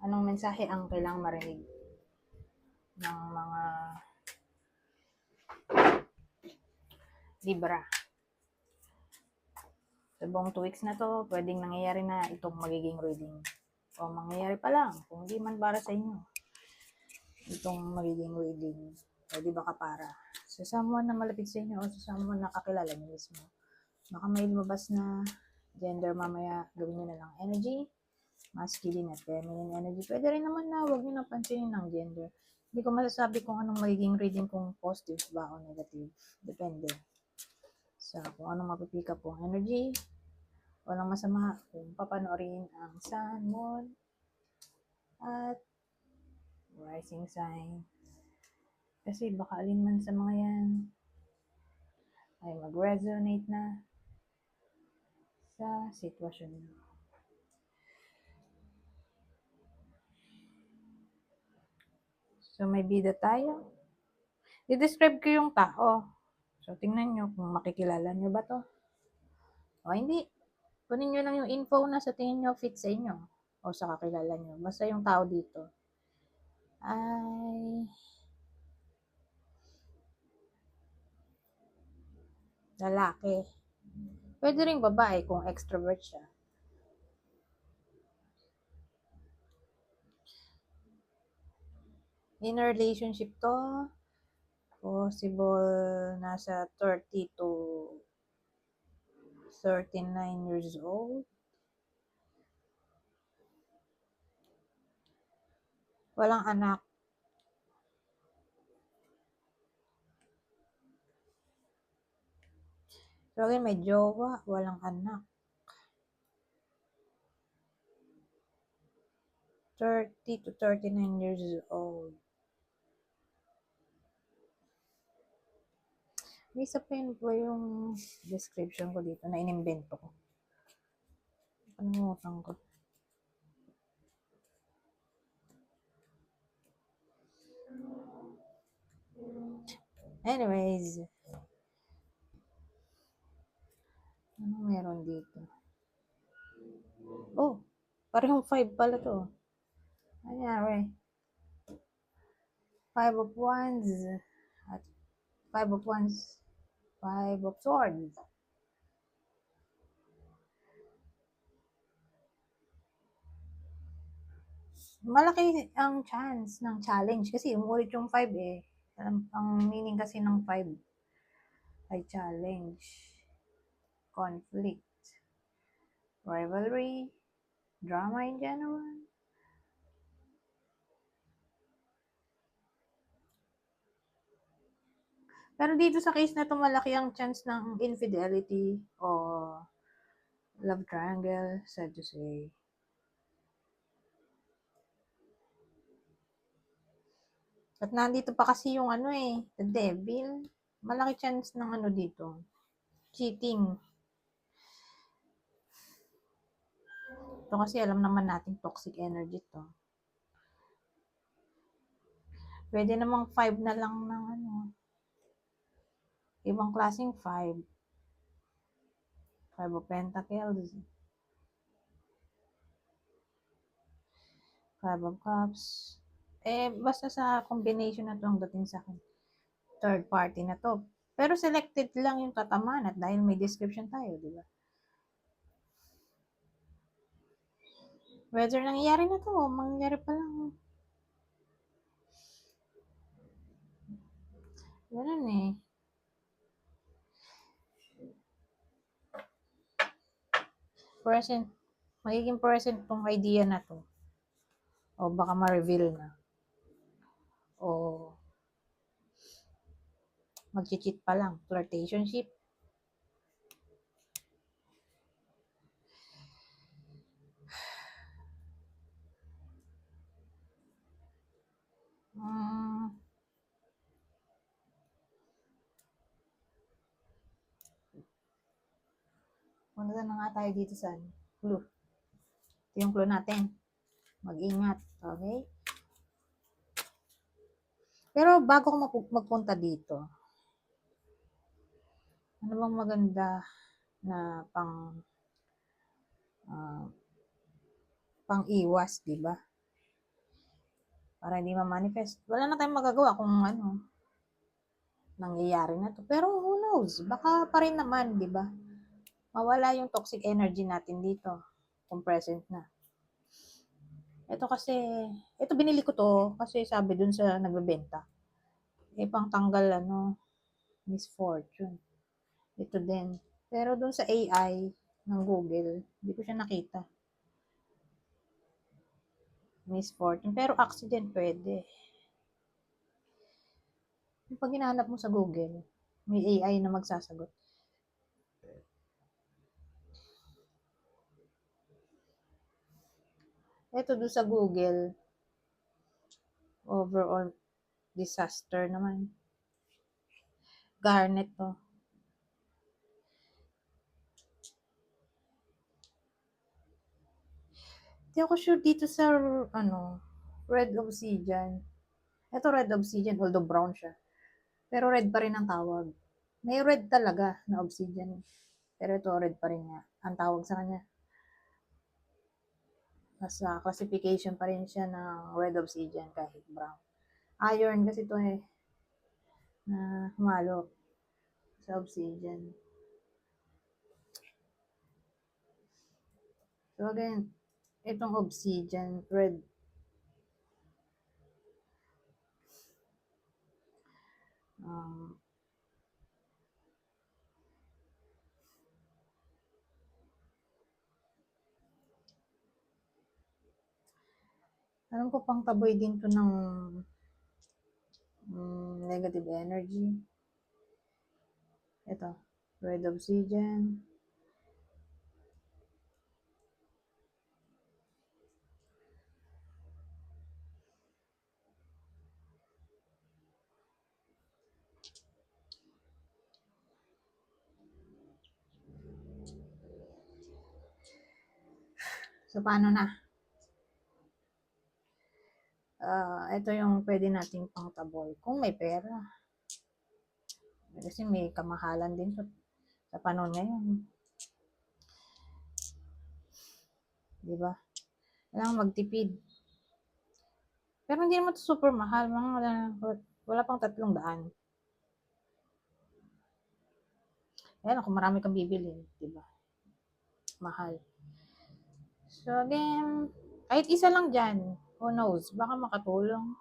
Anong mensahe ang kailangang marinig ng mga Libra? Sa buong 2 weeks na to, pwedeng nangyayari na itong magiging reading. O mangyayari pa lang, kung hindi man para sa inyo, itong magiging reading. O di ba kapara? Sa someone na malapit sa inyo o sa someone na kakilala niyo mismo. Baka may lumabas na gender mamaya, gawin nyo na lang energy, masculine at feminine energy. Pwede rin naman na huwag nyo napansinin ng gender. Hindi ko masasabi kung anong magiging reading, kung positive ba o negative. Depende. So, kung anong mapipika pong energy, walang masama kung papanoorin ang sun, moon, at rising sign. Kasi baka alin man sa mga yan ay mag-resonate na sa sitwasyon nyo. So, may bida tayo. I-describe ko yung tao. So, tingnan nyo kung makikilala nyo ba to. O hindi. Kunin nyo lang yung info na sa tingin nyo fit sa inyo. O sa kakilala nyo. Basta yung tao dito ay lalaki. Pwede rin babae kung extrovert siya. In a relationship to, possible nasa 30 to 39 years old. Walang anak. So again, may jowa, walang anak. 30 to 39 years old. May isa pa yun po yung description ko dito na inimbento ko. Panamutan ko. Anyways. Ano meron dito? Oh, parehong 5 pala to. Anyari. 5 of Wands. At 5 of Wands. 5 of Swords. Malaki ang chance ng challenge kasi umulit yung 5 eh. Ang meaning kasi ng 5 ay challenge, conflict, rivalry, drama in general. Pero dito sa case na to, malaki ang chance ng infidelity o love triangle, sad to say. At nandito pa kasi yung ano eh, the devil. Malaki chance ng ano dito, cheating. Ito kasi alam naman natin toxic energy to. Pwede namang 5 na lang ng ano. Ibang klaseng 5. 5 of Pentacles. 5 of Cups. Eh, basta sa combination na to ang dating sa akin. Third party na to. Pero selected lang yung tatamaan at dahil may description tayo, di ba? Whether nangyayari na to, mangyayari pa lang. Ganun eh. Present. Magiging present tong idea na to. O baka ma-reveal na. O mag-cheat pa lang. Flirtationship. Punta na nga tayo dito sa clue. Ito yung clue natin. Mag-ingat. Okay? Pero bago ko magpunta dito, ano bang maganda na pang iwas, di ba? para hindi ma-manifest. Wala na tayong magagawa kung ano, nangyayari na to. Pero who knows? Baka pa rin naman, di ba? Mawala yung toxic energy natin dito kung present na. Ito kasi, ito binili ko to kasi sabi dun sa nagbebenta. Pang tanggal ano, misfortune. Ito din. Pero dun sa AI ng Google, hindi ko siya nakita. Misfortune. Pero accident pwede. Pag hinahanap mo sa Google, may AI na magsasagot. Ito doon sa Google, overall disaster naman. Garnet to. Hindi ako sure dito sa, ano, red obsidian. Ito red obsidian, although brown siya. Pero red pa rin ang tawag. May red talaga na obsidian. Pero ito red pa rin nga. Ang tawag sa kanya. Nasa classification pa rin siya ng red obsidian kahit brown. Iron kasi ito na humalo sa obsidian. So again, itong obsidian, red. Um, Alam ko pang taboy din to ng negative energy. Ito, red obsidian. So, paano na? Ito yung pwede nating pangtaboy. Kung may pera. Kasi may kamahalan din to sa panahon ngayon. Di ba? Kailangan magtipid. Pero hindi naman to super mahal. Wala pang 300. Ayan, kung marami kang bibili. Di ba? Mahal. So, then, kahit isa lang dyan. Who knows? Baka makatulong.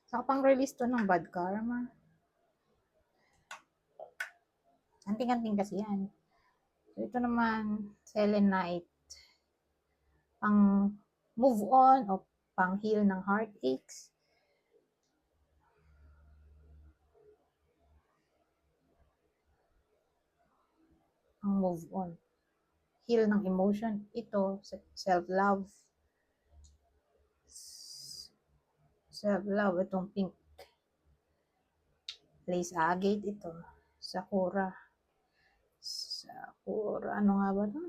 Saka pang release to ng bad karma. Anting-anting kasi yan. So, ito naman, selenite. Pang move on o pang heal ng heartaches. Pang move on. Heal ng emotion. Ito, self-love. Self-love. Itong pink. Lace agate ito. Sakura. Sakura. Ano nga ba ito?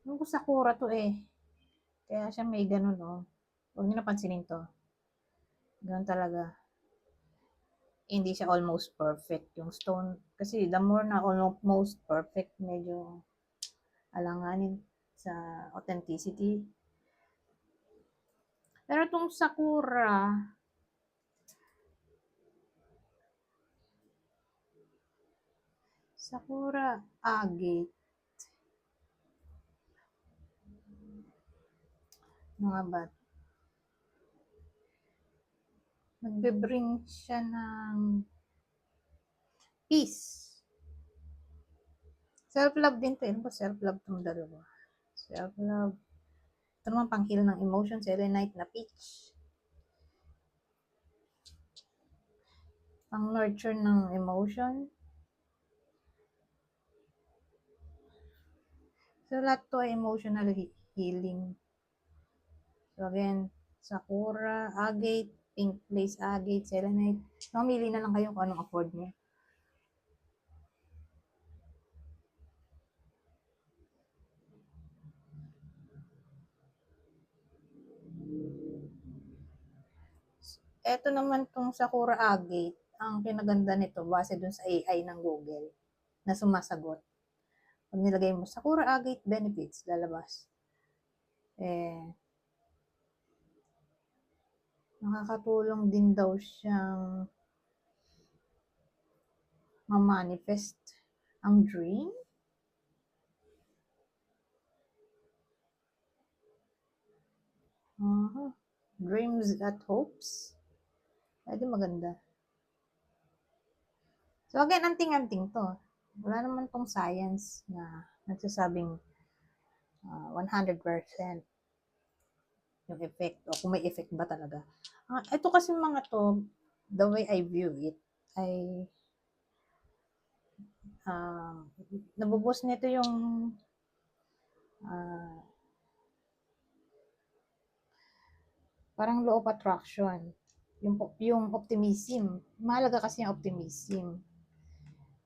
Ano ko sakura to Kaya siya may ganun Huwag niyo napansinin to. Ganun talaga. Hindi siya almost perfect yung stone. Kasi the more na almost perfect, medyo alanganin sa authenticity. Pero itong Sakura, Sakura agate, mga ba? Nagbe-bring siya ng peace. Self-love din to. Ano ba self-love itong dalawa? Self-love. Ito naman pang-heal ng emotion. Selenite na peach. Pang-nurture ng emotion. So, lahat to ay emotional healing. So, again, Sakura, agate, pink lace agate, selenite. Mamili na lang kayo kung anong afford niyo. eto naman tong Sakura Agate, ang kinaganda nito, base dun sa AI ng Google, na sumasagot. Pag nilagay mo, Sakura Agate benefits, lalabas. Nakakatulong din daw siyang ma-manifest ang dream. Dreams at hopes. Pwede maganda. So again, anting-anting to. Wala naman tong science na nagsasabing 100% yung effect o kung may effect ba talaga. Ito kasi mga to, the way I view it, ay nabubos nito yung parang law of attraction. Yung optimism. Mahalaga kasi yung optimism.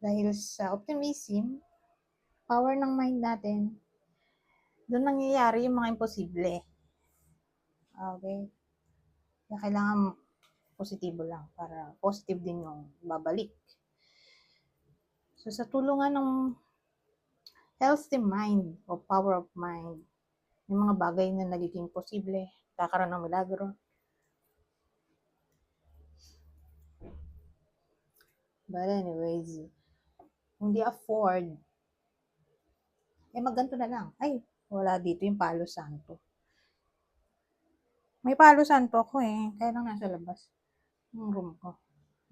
Dahil sa optimism, power ng mind natin, doon nangyayari yung mga imposible. Okay? Kaya kailangan positibo lang para positive din yung babalik. So, sa tulungan ng healthy mind o power of mind, yung mga bagay na nagiging posible, kakaroon ng milagro. But anyways, kung di afford, magganto na lang. Ay, wala dito yung palo santo. May palo santo ako kaya lang nasa labas yung room ko.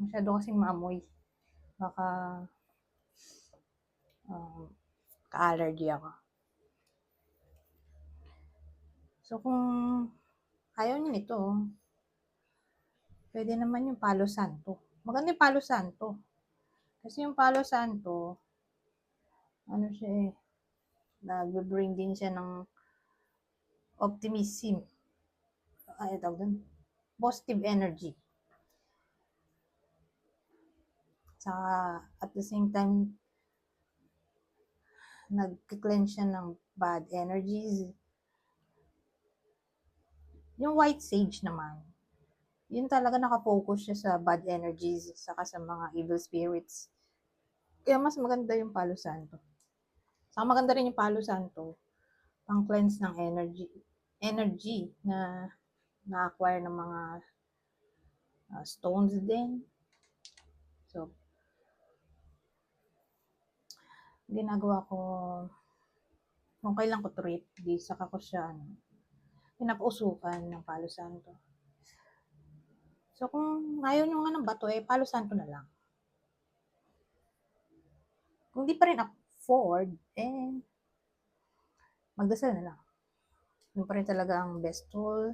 Masyado kasing maamoy. Baka ka-allergy ako. So, kung ayaw nyo nito, pwede naman yung palo santo. Maganda yung palo santo. Kasi yung palo santo, nag-bring din siya ng optimism. Positive energy. Saka, at the same time, nag-cleanse siya ng bad energies. Yung white sage naman, yun talaga nakafocus siya sa bad energies, saka sa mga evil spirits. Kaya mas maganda yung palo santo. Saka maganda rin yung palo santo, pang cleanse ng energy na na-acquire ng mga stones din. So, ginagawa ko, kung kailan ko trip, di saka ko siya, pinapausukan ng palo santo. So, kung ayaw nyo nga ng bato, palo santo na lang. Kung di pa rin afford, magdasal na lang. Yung pa rin talaga ang best tool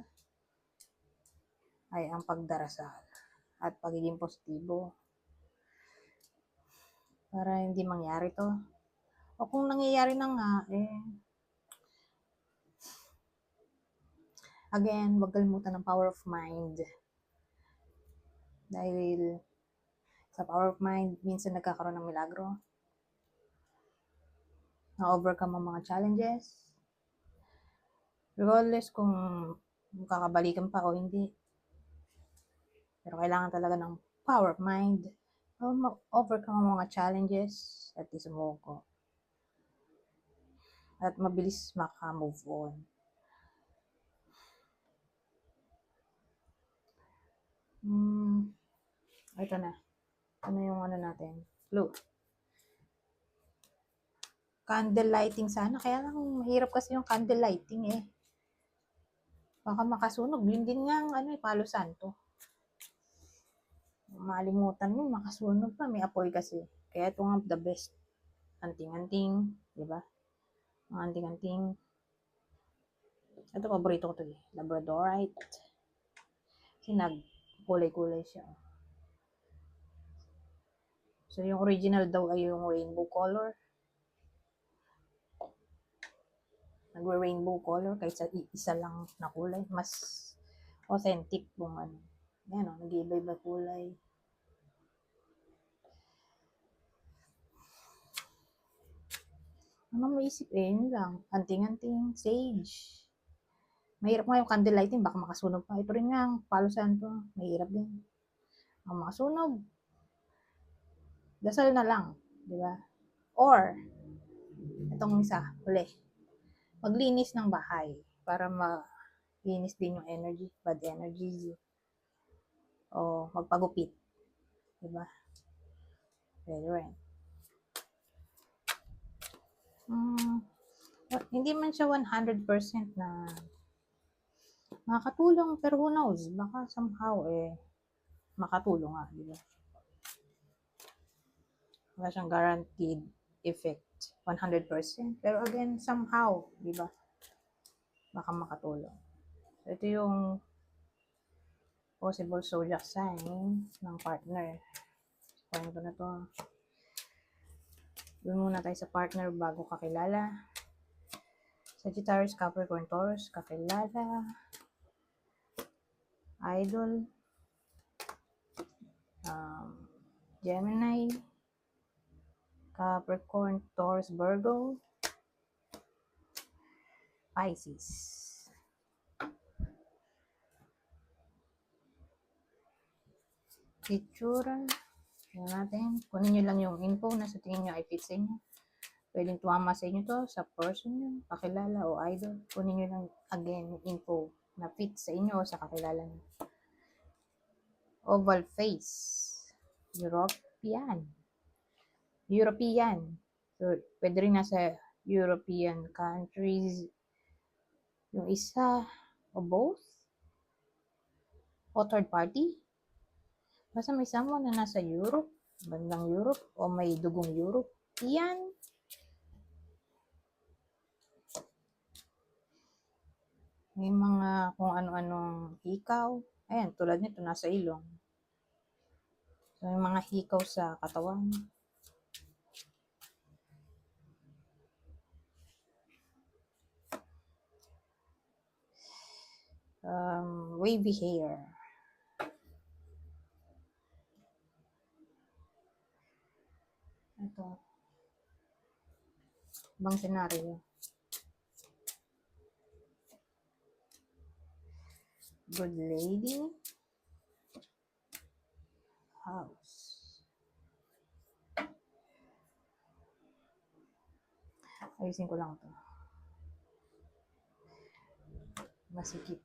ay ang pagdarasal at pagiging positibo para hindi mangyari to. O kung nangyayari na nga, again, wag kalimutan ng power of mind. Dahil sa power of mind, minsan nagkakaroon ng milagro. Na-overcome ang mga challenges. Regardless kung kakabalikan pa o hindi. Pero kailangan talaga ng power of mind. Ma-overcome ang mga challenges at isumuko. At mabilis maka-move on. Ito na. Ano yung natin? Blue. Candle lighting sana. Kaya lang mahirap kasi yung candle lighting Baka makasunog. Yun din nga ang palo santo. Malimutan mo, makasunog pa. May apoy kasi. Kaya ito nga the best. Anting-anting. Diba? Ang anting-anting. Ito, paborito ko ito Labradorite. Kasi nag-kulay-kulay siya. So, yung original daw ay yung rainbow color. Nagre-rainbow color kaysa isa lang na kulay. Mas authentic kung Yan nag-iiba-iba kulay. Ano maisip yun lang. Anting-anting, sage. Mahirap nga yung candle lighting, baka makasunog pa. Ito rin nga, ang Palo Santo, mahirap din. Ang makasunog, dasal na lang, di ba? Or, itong isa, huli, maglinis ng bahay para malinis din yung energy, bad energy, o magpagupit, di ba? Pwede rin. Hindi man siya 100% na makakatulong, pero who knows, baka somehow makatulong nga, di ba? Wala siyang guaranteed effect 100%, pero again, somehow, di ba? Baka makatulong. So, ito yung possible zodiac sign ng partner. Kaya ko na to. Doon muna tayo sa partner bago kakilala. Sagittarius, Capricorn, Taurus, kakilala. Idol. Gemini. Capricorn, Taurus, Virgo. Pisces. Itsura. Yan natin. Kunin nyo lang yung info na sa tingin nyo ay fit sa inyo. Pwedeng tumama sa inyo to, sa person nyo, kakilala o idol. Kunin nyo lang again yung info na fit sa inyo o sa kakilala nyo. Oval face. European. So, pwede rin nasa European countries. Yung isa, o both. O third party. Basta may someone na nasa Europe, bandang Europe, o may dugong Europe. Yan. May mga kung ano-anong hikaw. Ayan, tulad nito, nasa ilong. So, may mga hikaw sa katawan. Wavy hair. Ito. Ibang senaryo. Good lady. House. Ayusin ko lang to. Masikip.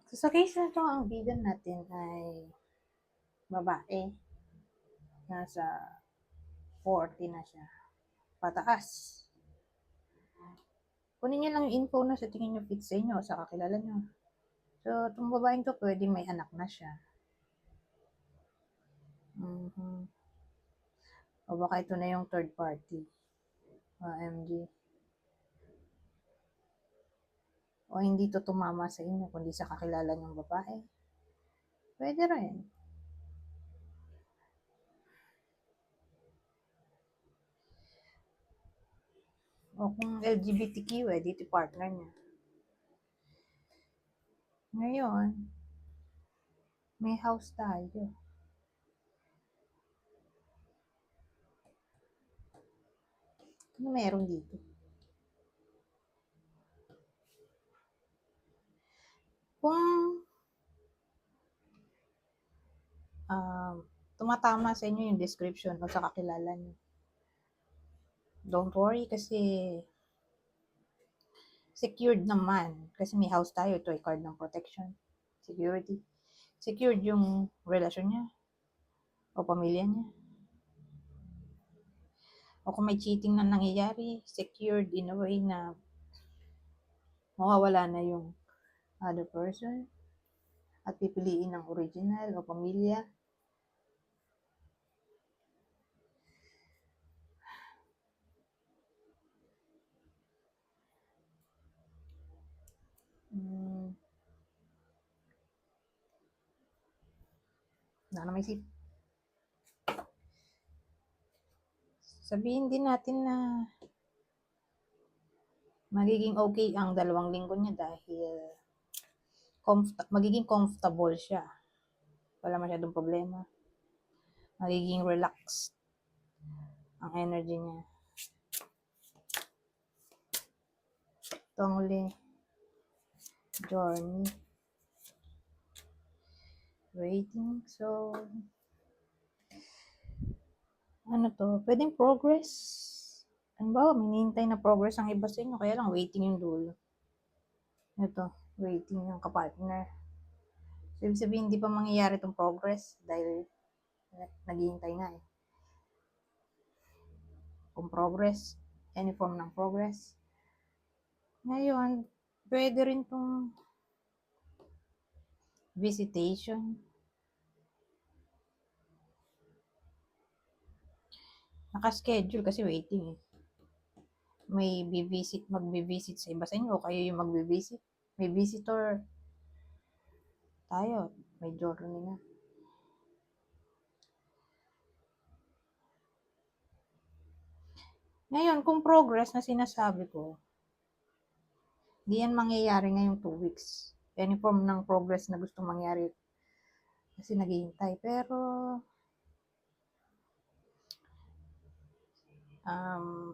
So, sa case na to, ang bigan natin ay babae. Nasa 40 na siya. Pataas. Kunin niyo lang yung info na sa tingin niyo fit sa inyo o sa kakilala niyo. So, itong babaeng to, pwede may anak na siya. O baka ito na yung third party. OMG. O hindi to tumama sa inyo, kundi sa kakilala niyong babae. Pwede rin. O kung LGBTQ, dito partner niya. Ngayon, may house tayo. Ano meron dito? Kung tumatama sa inyo yung description o sa kakilala niyo, don't worry kasi secured naman. Kasi may house tayo, ito ay card ng protection, security. Secured yung relasyon niya o pamilya niya. O kung may cheating na nangyayari, secured in a way na mawawala na yung other person at pipiliin ng original o pamilya. Na may isip. Sabihin din natin na magiging okay ang 2 linggo niya dahil magiging comfortable siya. Wala masyadong problema. magiging relaxed ang energy niya. Ito ang uli. Journey. Waiting. So, ano to? Pwedeng progress. Ano ba? Minihintay na progress ang iba sa inyo. Kaya lang, waiting yung dulo. Ito. Waiting yung kapartner. So, ibig sabihin, hindi pa mangyayari itong progress dahil naghihintay nga eh. Kung progress, any form ng progress. Ngayon, pwede rin itong visitation. Naka-schedule kasi waiting eh. May magbivisit sa iba sa inyo o kayo yung magbivisit. May visitor tayo. May journey na. Ngayon, kung progress na sinasabi ko, di yan mangyayari ngayong 2 weeks. Any form ng progress na gusto mangyari kasi naghihintay. Pero,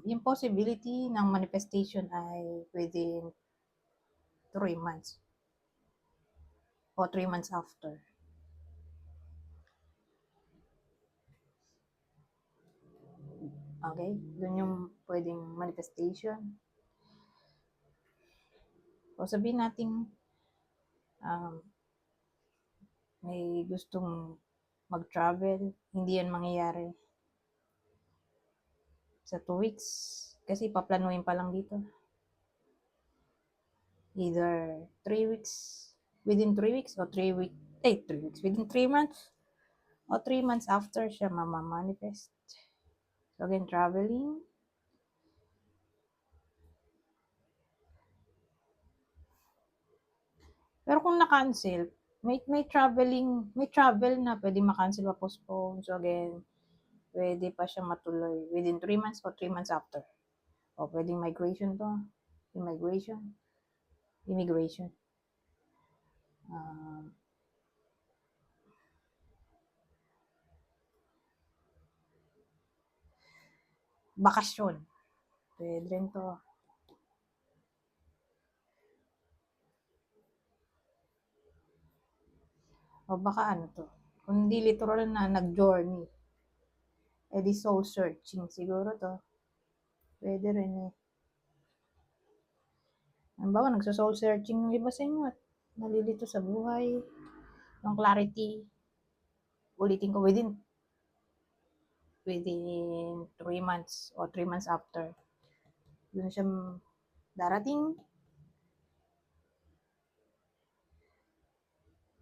yung possibility ng manifestation ay within 3 months o 3 months after. Okay? Doon yung pwedeng manifestation. O sabihin natin, may gustong mag-travel, hindi yan mangyayari sa 2 weeks. Kasi paplanuhin pa lang dito. Either 3 weeks, within 3 weeks o 3 weeks, 3 weeks, within 3 months o 3 months after siya mamamanifest. So again, traveling. Pero kung na-cancel, may travel na pwede ma-cancel o postpone. So again, pwede pa siya matuloy within 3 months o 3 months after. O pwedeng migration to. Immigration. Bakasyon. Pwede rin to. O baka ano to. Kung hindi literal na nag-journey, di soul searching siguro to. Pwede rin eh. Ang bawa, nagso-soul searching yung iba sa inyo at nalilito sa buhay. Yung clarity, ulitin ko, within 3 months o 3 months after. Yun siya darating.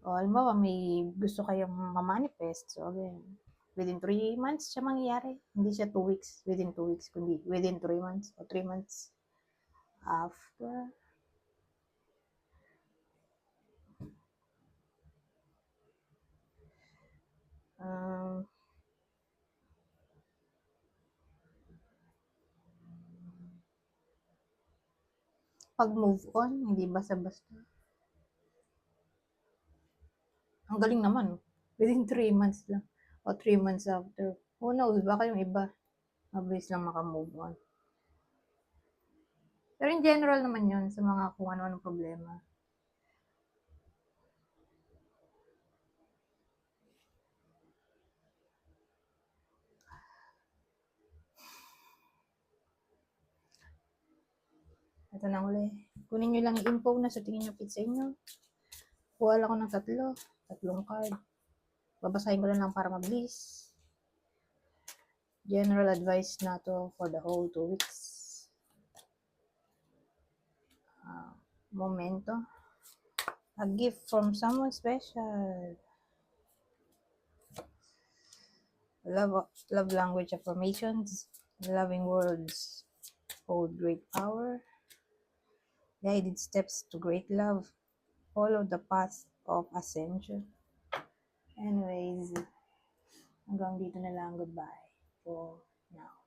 O halimbawa, may gusto kayong ma-manifest. So again, within 3 months siya mangyayari. Hindi siya 2 weeks, within 2 weeks, kundi within 3 months o 3 months after. Pag move on, hindi basta-basta. Ang galing naman, within 3 months lang o 3 months after. Who knows, baka yung iba, mabilis lang makamove on. Pero in general naman yun, sa mga kung ano-ano problema. Ito na uli. Kunin nyo lang yung info na sa tingin nyo fit sa inyo. Kuha lang ako ng tatlong card. Babasahin ko lang para mabilis. General advice na to for the whole 2 weeks. Momento. A gift from someone special. Love language affirmations. Loving words hold great power. Guided steps to great love. Follow the path of ascension. Anyways, hanggang dito na lang. Goodbye for now.